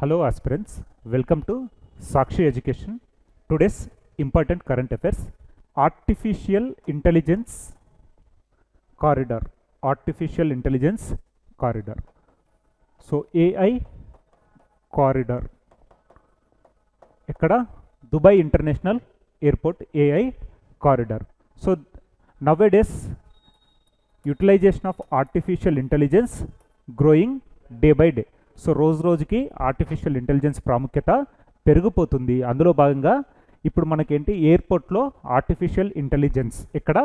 Hello aspirants, welcome to Sakshi Education. Today's important current affairs, Artificial Intelligence Corridor. Artificial Intelligence Corridor. So AI Corridor. Ekkada Dubai International Airport AI Corridor. So nowadays utilization of artificial intelligence growing day by day. So రోజుకి artificial intelligence ప్రాముఖ్యత పెరిగిపోతుంది. అందులో భాగంగా ఇప్పుడు మనకేంటి ఎయిర్పోర్ట్లో artificial intelligence ఇక్కడ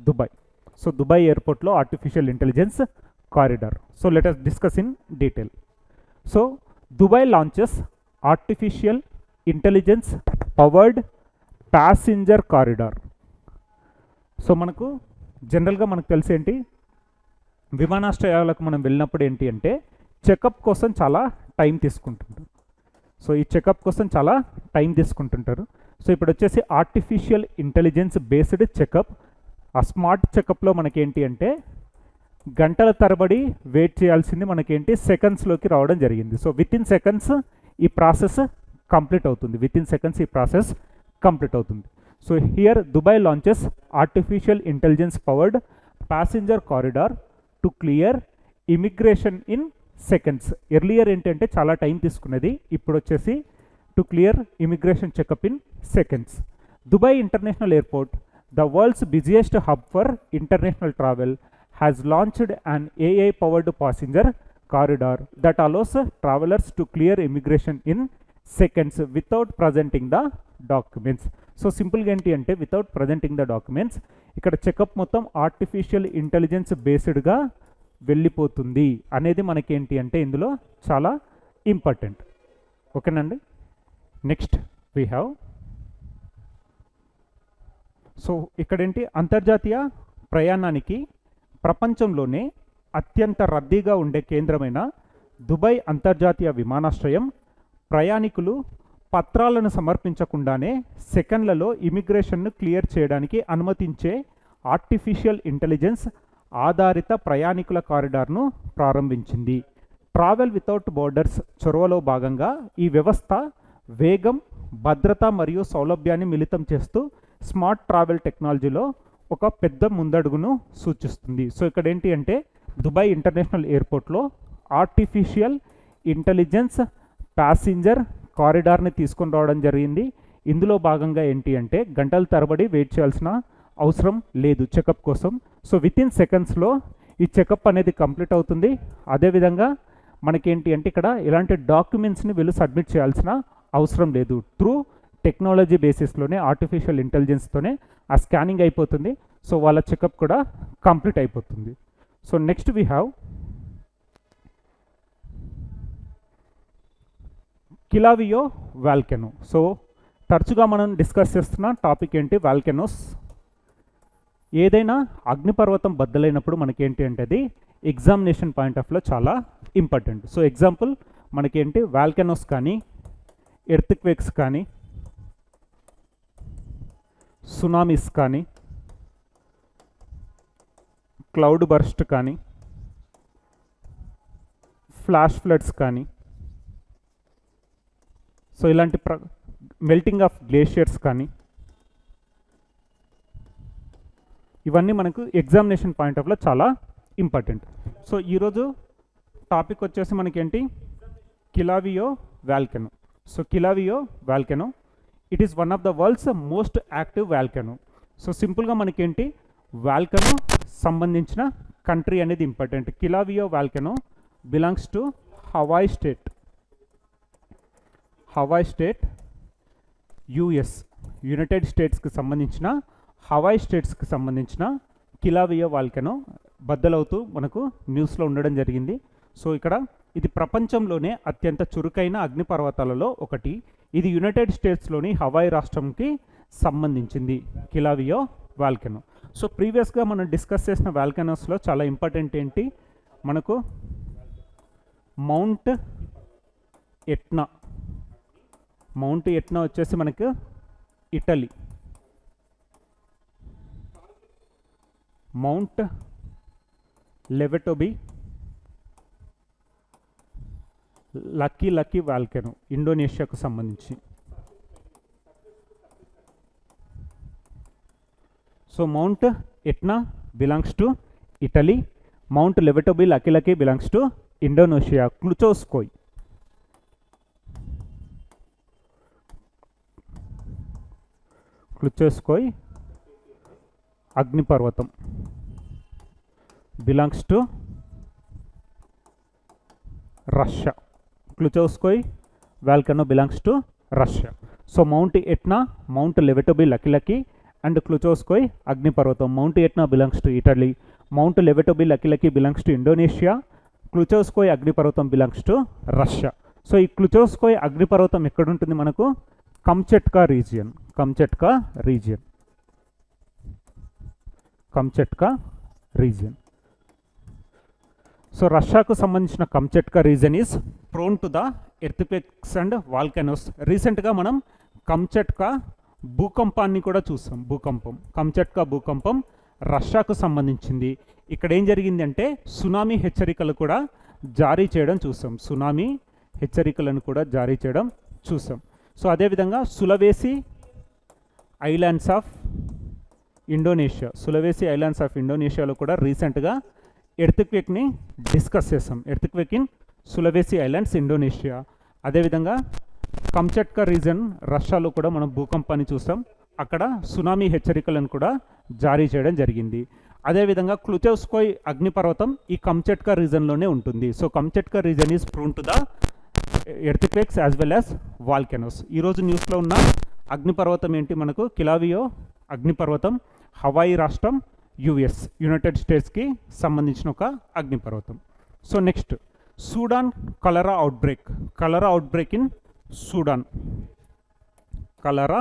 Dubai. So Dubai ఎయిర్పోర్ట్లో artificial intelligence corridor. So let us discuss in detail. So Dubai launches artificial intelligence powered passenger corridor. So మనకు జనరల్గా మనకు తెలిసేంటి విమానాశ్రయాలకు మనం వెళ్ళినప్పుడు ఏంటి అంటే చెకప్ కోసం చాలా టైం తీసుకుంటుంటారు. సో ఈ చెకప్ కోసం చాలా టైం తీసుకుంటుంటారు. సో ఇప్పుడు వచ్చేసి ఆర్టిఫిషియల్ ఇంటెలిజెన్స్ బేస్డ్ చెకప్. ఆ స్మార్ట్ చెకప్లో మనకేంటి అంటే గంటల తరబడి వెయిట్ చేయాల్సింది మనకేంటి సెకండ్స్లోకి రావడం జరిగింది. సో విత్ ఇన్ సెకండ్స్ ఈ ప్రాసెస్ కంప్లీట్ అవుతుంది. So here Dubai launches artificial intelligence powered passenger corridor to clear immigration in seconds. Earlier ఏంటంటే చాలా టైం తీసుకునేది, ఇప్పుడు వచ్చేసి to clear immigration checkup in seconds. Dubai international airport, the world's busiest hub for international travel, has launched an AI powered passenger corridor that allows travellers to clear immigration in seconds without presenting the documents. So సింపుల్గా ఏంటి అంటే without presenting the documents ఇక్కడ checkup మొత్తం artificial intelligence బేస్డ్గా వెళ్ళిపోతుంది అనేది మనకేంటి అంటే ఇందులో చాలా ఇంపార్టెంట్. ఓకేనండి. నెక్స్ట్ వీ హ్యావ్ సో ఇక్కడేంటి అంతర్జాతీయ ప్రయాణానికి ప్రపంచంలోనే అత్యంత రద్దీగా ఉండే కేంద్రమైన దుబాయ్ అంతర్జాతీయ విమానాశ్రయం ప్రయాణికులు పత్రాలను సమర్పించకుండానే సెకండ్లలో ఇమిగ్రేషన్ను క్లియర్ చేయడానికి అనుమతించే ఆర్టిఫిషియల్ ఇంటెలిజెన్స్ ఆధారిత ప్రయాణికుల కారిడార్ను ప్రారంభించింది. ట్రావెల్ వితౌట్ బోర్డర్స్ చొరవలో భాగంగా ఈ వ్యవస్థ వేగం, భద్రత మరియు సౌలభ్యాన్ని మిళితం చేస్తూ స్మార్ట్ ట్రావెల్ టెక్నాలజీలో ఒక పెద్ద ముందడుగును సూచిస్తుంది. సో ఇక్కడ ఏంటి అంటే దుబాయ్ ఇంటర్నేషనల్ ఎయిర్పోర్ట్లో ఆర్టిఫిషియల్ ఇంటెలిజెన్స్ ప్యాసింజర్ కారిడార్ని తీసుకొని రావడం జరిగింది. ఇందులో భాగంగా ఏంటి అంటే గంటల తరబడి వెయిట్ చేయాల్సిన అవసరం లేదు చెకప్ కోసం. సో విత్ ఇన్ సెకండ్స్లో ఈ చెకప్ అనేది కంప్లీట్ అవుతుంది. అదేవిధంగా మనకేంటి అంటే ఇక్కడ ఇలాంటి డాక్యుమెంట్స్ని వీళ్ళు సబ్మిట్ చేయాల్సిన అవసరం లేదు. త్రూ టెక్నాలజీ బేసిస్లోనే ఆర్టిఫిషియల్ ఇంటెలిజెన్స్తోనే ఆ స్కానింగ్ అయిపోతుంది. సో వాళ్ళ చెకప్ కూడా కంప్లీట్ అయిపోతుంది. So next we have Kilauea volcano. So తరచుగా మనం డిస్కస్ చేస్తున్న టాపిక్ ఏంటి వాల్కెనోస్. ఏదైనా అగ్నిపర్వతం బద్దలైనప్పుడు మనకేంటి అంటే అది ఎగ్జామినేషన్ పాయింట్ ఆఫ్లో చాలా ఇంపార్టెంట్. సో ఎగ్జాంపుల్ మనకేంటి వాల్కెనోస్ కానీ, ఎర్త్క్వేక్స్ కానీ, సునామీస్ కానీ, క్లౌడ్ బర్స్ట్ కానీ, ఫ్లాష్ ఫ్లడ్స్ కానీ, సో ఇలాంటి మెల్టింగ్ ఆఫ్ గ్లేషియర్స్ కానీ, ఇవన్నీ మనకు ఎగ్జామినేషన్ పాయింట్ ఆఫ్లో చాలా ఇంపార్టెంట్. సో ఈరోజు టాపిక్ వచ్చేసి మనకేంటి Kilauea volcano. So Kilauea volcano it is one of the world's most active volcano. So సింపుల్గా మనకేంటి వాల్కెనో సంబంధించిన కంట్రీ అనేది important. Kilauea volcano belongs to Hawaii state US, United స్టేట్స్కి సంబంధించిన హవాయ్ స్టేట్స్కి సంబంధించిన కిలావియో వాల్కెనో బద్దలవుతూ మనకు న్యూస్లో ఉండడం జరిగింది. సో ఇక్కడ ఇది ప్రపంచంలోనే అత్యంత చురుకైన అగ్నిపర్వతాలలో ఒకటి. ఇది యునైటెడ్ స్టేట్స్లోని హవాయ్ రాష్ట్రంకి సంబంధించింది కిలావియో వాల్కెనో. సో ప్రీవియస్గా మనం డిస్కస్ చేసిన వాల్కెనోస్లో చాలా ఇంపార్టెంట్ ఏంటి మనకు మౌంట్ ఎట్నా వచ్చేసి మనకు Italy, mount Lewotobi Laki volcano ఇండోనేషియాకు సంబంధించి. So mount Etna belongs to Italy, mount Lewotobi Laki belongs to Indonesia. Klyuchevskoy అగ్నిపర్వతం belongs to Russia. Klyuchevskoy volcano belongs to Russia. So mount Etna, mount Lewotobi Laki and Klyuchevskoy అగ్నిపర్వతం. Mount Etna belongs to Italy, mount Lewotobi Laki belongs to Indonesia, Klyuchevskoy అగ్నిపర్వతం belongs to Russia. So ఈ క్లుచోస్కోయ్ అగ్నిపర్వతం ఎక్కడ ఉంటుంది మనకు? కంచట్కా region. So రష్యాకు సంబంధించిన Kamchatka region is prone to the earthquakes and volcanoes. రీసెంట్గా మనం కంచట్కా భూకంపాన్ని కూడా చూసాం. కంచట్కా భూకంపం రష్యాకు సంబంధించింది. ఇక్కడ ఏం జరిగింది అంటే సునామీ హెచ్చరికలు కూడా జారీ చేయడం చూసాం. సో అదేవిధంగా సులవేసి ఐలాండ్స్ ఆఫ్ ఇండోనేషియాలో కూడా రీసెంట్గా ఎర్త్క్వేక్ని డిస్కస్ చేసాం. Earthquake in Sulawesi islands Indonesia. అదేవిధంగా కంచట్కా రీజన్ రష్యాలో కూడా మనం భూకంపాన్ని చూసాం. అక్కడ సునామీ హెచ్చరికలను కూడా జారీ చేయడం జరిగింది. అదేవిధంగా క్లుచోస్కోయ్ అగ్నిపర్వతం ఈ కంచట్కా రీజన్లోనే ఉంటుంది. So Kamchatka region is prone to the earthquakes as well as volcanoes. ఈరోజు న్యూస్లో ఉన్న అగ్నిపర్వతం ఏంటి మనకు? కిలావియో అగ్నిపర్వతం, హవాయి రాష్ట్రం, యునైటెడ్ స్టేట్స్కి సంబంధించిన ఒక అగ్నిపర్వతం. So next Sudan cholera outbreak in Sudan. Cholera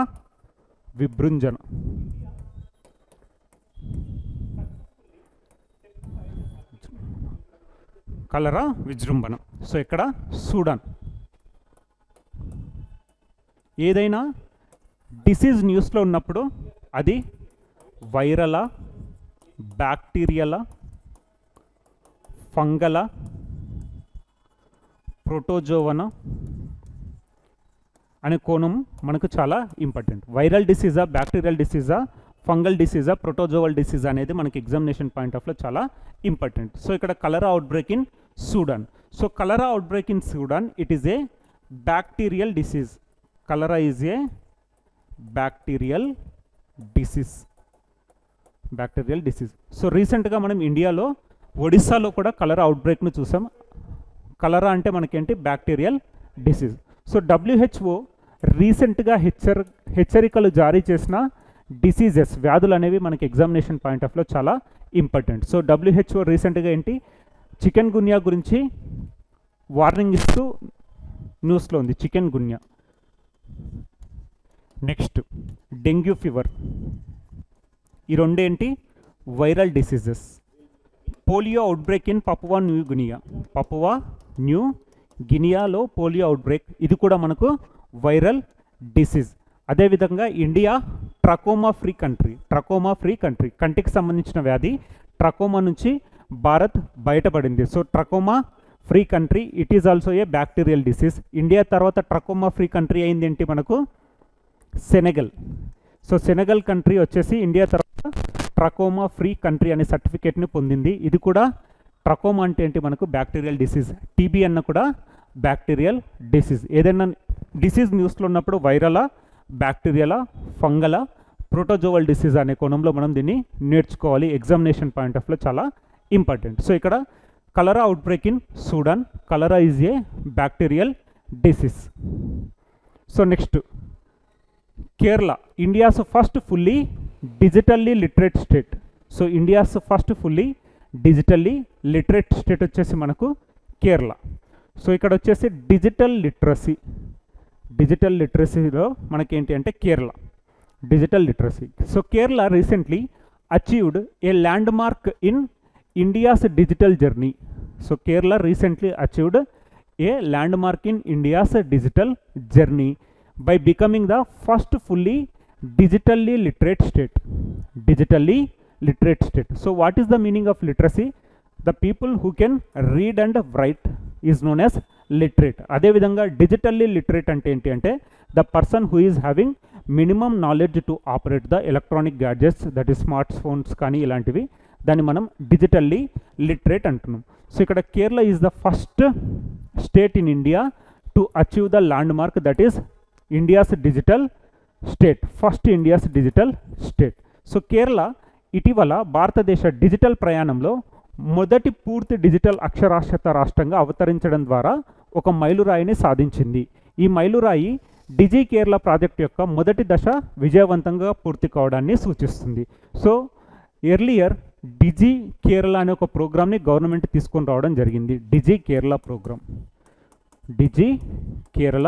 విజృంభణ. సో ఇక్కడ సూడాన్. ఏదైనా డిసీజ్ న్యూస్లో ఉన్నప్పుడు అది వైరలా, బ్యాక్టీరియలా, ఫంగలా, ప్రోటోజోవనా అనే కోణం మనకు చాలా ఇంపార్టెంట్. వైరల్ డిసీజా, బ్యాక్టీరియల్ డిసీజా, ఫంగల్ డిసీజా, ప్రోటోజోవల్ డిసీజా అనేది మనకి ఎగ్జామినేషన్ పాయింట్ ఆఫ్ లో చాలా ఇంపార్టెంట్. సో ఇక్కడ cholera outbreak in Sudan. So cholera outbreak in Sudan, it is a bacterial disease. Cholera is a bacterial disease. So రీసెంట్గా మనం ఇండియాలో ఒడిస్సాలో కూడా కలరా అవుట్బ్రేక్ను చూసాం. కలరా అంటే మనకేంటి? Bacterial disease. సో WHO రీసెంట్గా హెచ్చరికలు జారీ చేసిన డిసీజెస్, వ్యాధులు అనేవి మనకి ఎగ్జామినేషన్ పాయింట్ ఆఫ్ లో చాలా ఇంపార్టెంట్. సో WHO రీసెంట్గా ఏంటి? చికెన్ గున్యా గురించి వార్నింగ్ ఇస్తూ న్యూస్లో ఉంది. Chikungunya. Next dengue fever. ఈ రెండేంటి? Viral diseases. Polio outbreak in Papua New గినియాలో పోలియో అవుట్బ్రేక్, ఇది కూడా మనకు వైరల్ డిసీజ్. అదేవిధంగా ఇండియా ట్రకోమా ఫ్రీ కంట్రీ. కంటికి సంబంధించిన వ్యాధి ట్రకోమా నుంచి భారత్ బయటపడింది. So trachoma free country, it is also a bacterial disease. India తర్వాత ట్రకోమా ఫ్రీ కంట్రీ అయింది ఏంటి మనకు? సెనెగల్. సో సెనెగల్ కంట్రీ వచ్చేసి ఇండియా తర్వాత ట్రకోమా ఫ్రీ కంట్రీ అనే సర్టిఫికేట్ని పొందింది. ఇది కూడా ట్రకోమా అంటే ఏంటి మనకు? Bacterial disease. టీబీ అన్న కూడా బ్యాక్టీరియల్ డిసీజ్. ఏదైనా డిసీజ్ న్యూస్లో ఉన్నప్పుడు వైరలా, బ్యాక్టీరియలా, ఫంగలా, ప్రోటోజోవల్ డిసీజ్ అనే కోణంలో మనం దీన్ని నేర్చుకోవాలి. ఎగ్జామినేషన్ పాయింట్ ఆఫ్ లో చాలా ఇంపార్టెంట్. సో ఇక్కడ cholera outbreak in Sudan. Cholera is a bacterial disease. So next Kerala, India's first fully digitally literate state. So India's first fully digitally literate state వచ్చేసి మనకు కేరళ. సో ఇక్కడ వచ్చేసి డిజిటల్ లిటరసీలో మనకేంటి అంటే Kerala digital literacy. So Kerala recently achieved A land mark in India's digital journey. So Kerala recently achieved A land mark in India's digital journey by becoming the first fully digitally literate state. So what is the meaning of literacy? The people who can read and write is known as literate. అదేవిధంగా digitally literate అంటే ఏంటి అంటే the person who is having minimum knowledge to operate the electronic gadgets, that is smart phones కానీ ఇలాంటివి, దాన్ని మనం digitally literate అంటున్నాం. So ఇక్కడ Kerala is the first state in India to achieve the land mark, that is India's digital state, first India's digital state. So Kerala ఇటీవల భారతదేశ digital ప్రయాణంలో మొదటి పూర్తి డిజిటల్ అక్షరాస్యత రాష్ట్రంగా అవతరించడం ద్వారా ఒక మైలురాయిని సాధించింది. ఈ మైలురాయి డిజి కేరళ ప్రాజెక్ట్ యొక్క మొదటి దశ విజయవంతంగా పూర్తి కావడాన్ని సూచిస్తుంది. సో ఎర్లియర్ డిజి కేరళ అనే ఒక ప్రోగ్రామ్ని గవర్నమెంట్ తీసుకొని రావడం జరిగింది. డిజి కేరళ ప్రోగ్రామ్, డిజి కేరళ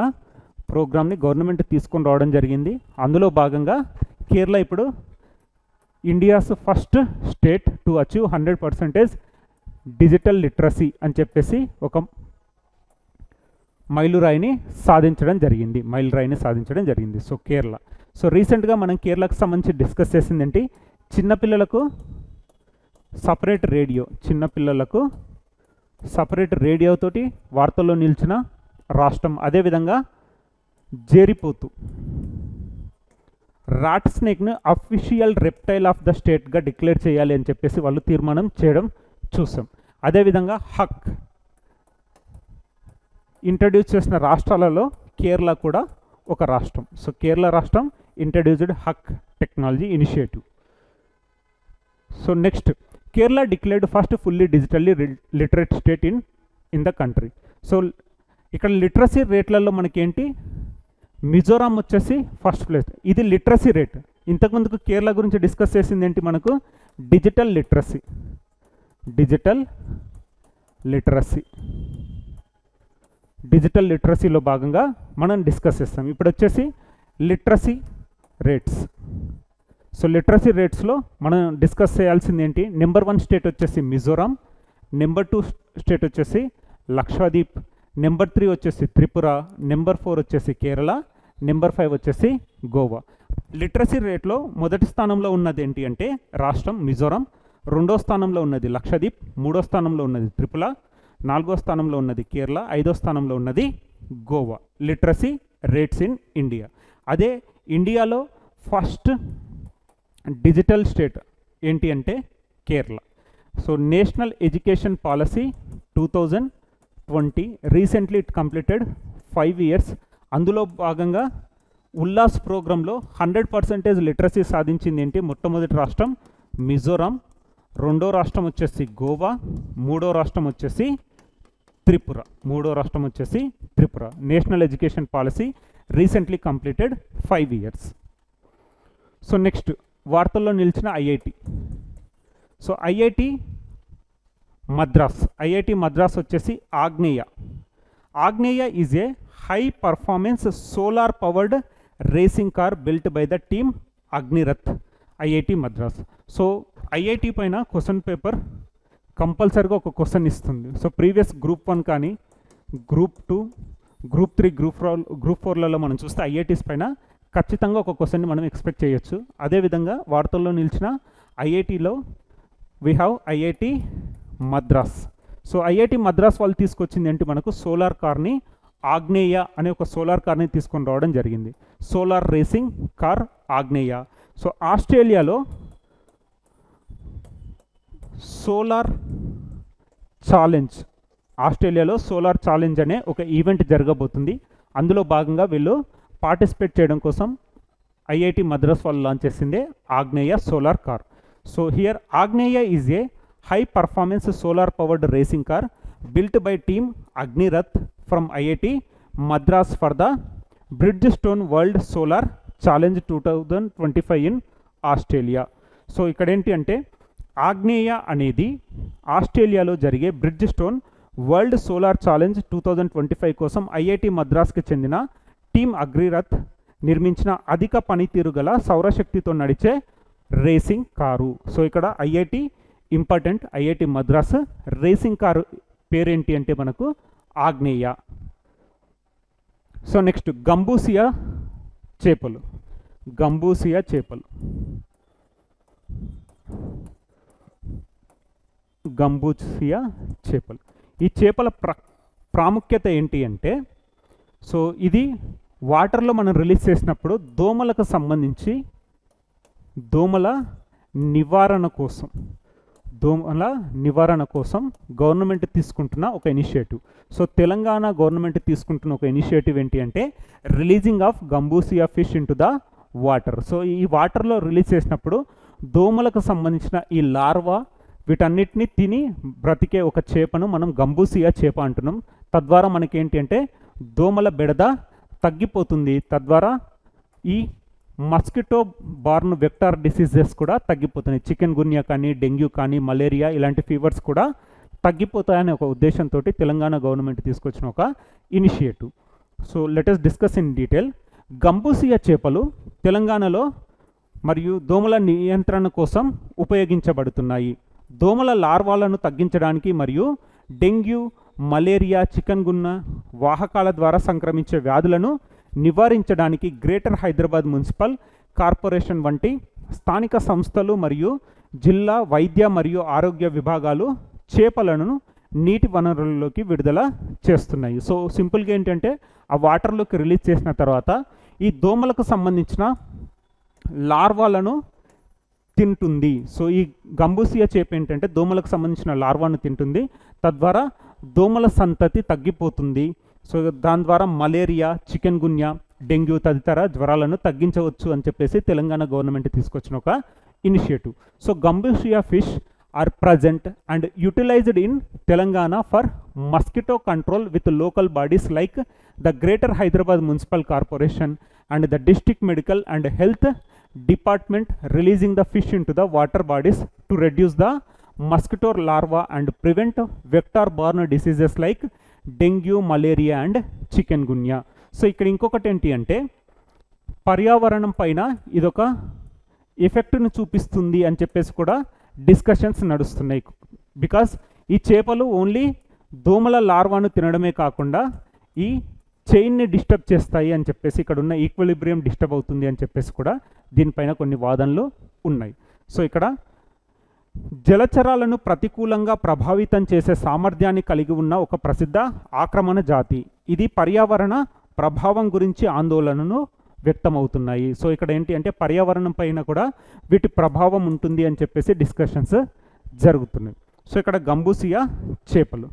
ప్రోగ్రామ్ని గవర్నమెంట్ తీసుకొని రావడం జరిగింది. అందులో భాగంగా కేరళ ఇప్పుడు India's first state to achieve 100% digital literacy అని చెప్పేసి ఒక మైలురాయిని సాధించడం జరిగింది. సో కేరళ. సో రీసెంట్గా మనం కేరళకు సంబంధించి డిస్కస్ చేసింది ఏంటి, చిన్నపిల్లలకు సపరేట్ రేడియోతోటి వార్తల్లో నిలిచిన రాష్ట్రం. అదేవిధంగా జేరిపోతు రాట్ స్నేక్ను అఫీషియల్ రెప్టైల్ ఆఫ్ ద స్టేట్గా డిక్లేర్ చేయాలి అని చెప్పేసి వాళ్ళు తీర్మానం చేయడం చూసాం. అదేవిధంగా హక్ ఇంట్రడ్యూస్ చేసిన రాష్ట్రాలలో కేరళ కూడా ఒక రాష్ట్రం. సో కేరళ రాష్ట్రం introduced hack technology initiative. So next, Kerala declared first fully digitally literate state in the country. So ఇక్కడ లిటరసీ రేట్లలో మనకేంటి, మిజోరాం వచ్చేసి ఫస్ట్ ప్లేస్. ఇది లిటరసీ రేట్. ఇంతకుముందుకు కేరళ గురించి డిస్కస్ చేసింది ఏంటి, మనకు డిజిటల్ లిటరసీలో భాగంగా మనం డిస్కస్ చేస్తాం. ఇప్పుడు వచ్చేసి లిటరసీ రేట్స్. సో లిటరసీ రేట్స్లో మనం డిస్కస్ చేయాల్సింది ఏంటి, నెంబర్ 1 స్టేట్ వచ్చేసి మిజోరాం, నెంబర్ 2 స్టేట్ వచ్చేసి లక్షద్వీప్, నెంబర్ 3 వచ్చేసి త్రిపుర, నెంబర్ 4 వచ్చేసి కేరళ, నెంబర్ 5 వచ్చేసి గోవా. లిటరసీ రేట్లో మొదటి స్థానంలో ఉన్నది ఏంటి అంటే రాష్ట్రం మిజోరాం, రెండో స్థానంలో ఉన్నది లక్షద్వీప్, మూడో స్థానంలో ఉన్నది త్రిపుర, నాలుగో స్థానంలో ఉన్నది కేరళ, ఐదో స్థానంలో ఉన్నది Goa. Literacy rates in India. అదే ఇండియాలో ఫస్ట్ డిజిటల్ స్టేట్ ఏంటి అంటే Kerala. So national education policy 2020 recently it completed 5 years. అందులో భాగంగా ఉల్లాస్ ప్రోగ్రాంలో 100% లిటరసీ సాధించింది ఏంటి, మొట్టమొదటి రాష్ట్రం మిజోరాం, రెండో రాష్ట్రం వచ్చేసి గోవా, మూడో రాష్ట్రం వచ్చేసి Tripura. National education policy recently completed 5 years. So next, వార్తల్లో నిలిచిన ఐఐటి. సో ఐఐటి మద్రాస్ వచ్చేసి Agneya is a high performance solar powered racing car built by the team Agnirath, IIT Madras. So IIT పైన క్వశ్చన్ పేపర్ కంపల్సరీగా ఒక క్వశ్చన్ ఇస్తుంది. సో ప్రీవియస్ గ్రూప్ 1 కానీ group 2, group 3, group 4లలో మనం చూస్తే ఐఐటీస్ పైన ఖచ్చితంగా ఒక క్వశ్చన్ని మనం ఎక్స్పెక్ట్ చేయొచ్చు. అదేవిధంగా వార్తల్లో నిలిచిన ఐఐటిలో we have IIT Madras. So IIT Madras వాళ్ళు తీసుకొచ్చింది ఏంటి, మనకు సోలార్ కార్ని, ఆగ్నేయ అనే ఒక సోలార్ కార్ని తీసుకొని రావడం జరిగింది. సోలార్ రేసింగ్ కార్ ఆగ్నేయ. సో ఆస్ట్రేలియాలో సోలార్ ఛాలెంజ్ అనే ఒక ఈవెంట్ జరగబోతుంది. అందులో భాగంగా వీళ్ళు పార్టిసిపేట్ చేయడం కోసం ఐఐటి మద్రాస్ వాళ్ళు లాంచ్ చేసిందే Agneya solar car. So here Agneya is a high performance solar powered racing car built by team Agnirath from IIT Madras for the Bridgestone world solar challenge 2025 in Australia. So ఇక్కడ ఏంటి అంటే ఆగ్నేయ అనేది ఆస్ట్రేలియాలో జరిగే Bridgestone world solar challenge 2025 కోసం IIT మద్రాస్కి చెందిన team అగ్నిరథ్ నిర్మించిన అధిక పనితీరు గల సౌరశక్తితో నడిచే రేసింగ్ కారు. సో ఇక్కడ IIT important, IIT Madras racing car పేరేంటి అంటే మనకు ఆగ్నేయ. సో నెక్స్ట్, గంబూసియా చేపలు. ఈ చేపల ప్రాముఖ్యత ఏంటి అంటే, సో ఇది వాటర్లో మనం రిలీజ్ చేసినప్పుడు దోమలకు సంబంధించి దోమల నివారణ కోసం గవర్నమెంట్ తీసుకుంటున్న ఒక ఇనిషియేటివ్. సో తెలంగాణ గవర్నమెంట్ తీసుకుంటున్న ఒక ఇనిషియేటివ్ ఏంటి అంటే releasing of gambusia fish into the water. So ఈ వాటర్లో రిలీజ్ చేసినప్పుడు దోమలకు సంబంధించిన ఈ లార్వా వీటన్నిటిని తిని బ్రతికే ఒక చేపను మనం గంబూసియా చేప అంటున్నాం. తద్వారా మనకేంటి అంటే దోమల బెడద తగ్గిపోతుంది. తద్వారా ఈ మస్కిటో బార్న్ వెక్టార్ డిసీజెస్ కూడా తగ్గిపోతున్నాయి. చికెన్ గున్యా కానీ, డెంగ్యూ కానీ, మలేరియా ఇలాంటి ఫీవర్స్ కూడా తగ్గిపోతాయనే ఒక ఉద్దేశంతో తెలంగాణ గవర్నమెంట్ తీసుకొచ్చిన ఒక initiative. So let us discuss in detail. Gambusia చేపలు తెలంగాణలో మరియు దోమల నియంత్రణ కోసం ఉపయోగించబడుతున్నాయి. దోమల లార్వాలను తగ్గించడానికి మరియు డెంగ్యూ, మలేరియా, చికెన్ గున్యా వాహకాల ద్వారా సంక్రమించే వ్యాధులను నివారించడానికి గ్రేటర్ హైదరాబాద్ మున్సిపల్ కార్పొరేషన్ వంటి స్థానిక సంస్థలు మరియు జిల్లా వైద్య మరియు ఆరోగ్య విభాగాలు చేపలను నీటి వనరులలోకి విడుదల చేస్తున్నాయి. సో సింపుల్గా ఏంటంటే ఆ వాటర్లోకి రిలీజ్ చేసిన తర్వాత ఈ దోమలకు సంబంధించిన లార్వాలను తింటుంది. సో ఈ గంబూసియా చేప ఏంటంటే దోమలకు సంబంధించిన లార్వాను తింటుంది. తద్వారా దోమల సంతతి తగ్గిపోతుంది. సో దాని ద్వారా మలేరియా, చికెన్ గున్యా, డెంగ్యూ తదితర జ్వరాలను తగ్గించవచ్చు అని చెప్పేసి తెలంగాణ గవర్నమెంట్ తీసుకొచ్చిన ఒక initiative. So Gambusia fish are present and utilized in Telangana for mosquito control with local bodies like the greater Hyderabad municipal corporation and the district medical and health department releasing the fish in to the water bodies to reduce the mosquito larva and prevent vector borne diseases like dengue, malaria and chikungunya. So ఇక్కడ ఇంకొకటి ఏంటి అంటే పర్యావరణం పైన ఇదొక ఎఫెక్ట్ను చూపిస్తుంది అని చెప్పేసి కూడా డిస్కషన్స్ నడుస్తున్నాయి. బికాస్ ఈ చేపలు ఓన్లీ దోమల లార్వాను తినడమే కాకుండా ఈ చైన్ని డిస్టర్బ్ చేస్తాయి అని చెప్పేసి, ఇక్కడ ఉన్న ఈక్విలిబ్రియం డిస్టర్బ్ అవుతుంది అని చెప్పేసి కూడా దీనిపైన కొన్ని వాదనలు ఉన్నాయి. సో ఇక్కడ జలచరాలను ప్రతికూలంగా ప్రభావితం చేసే సామర్థ్యాన్ని కలిగి ఉన్న ఒక ప్రసిద్ధ ఆక్రమణ జాతి. ఇది పర్యావరణ ప్రభావం గురించి ఆందోళనను వ్యక్తమవుతున్నాయి. సో ఇక్కడ ఏంటి అంటే పర్యావరణం పైన కూడా వీటి ప్రభావం ఉంటుంది అని చెప్పేసి డిస్కషన్స్ జరుగుతున్నాయి. సో ఇక్కడ గంబూసియా చేపలు.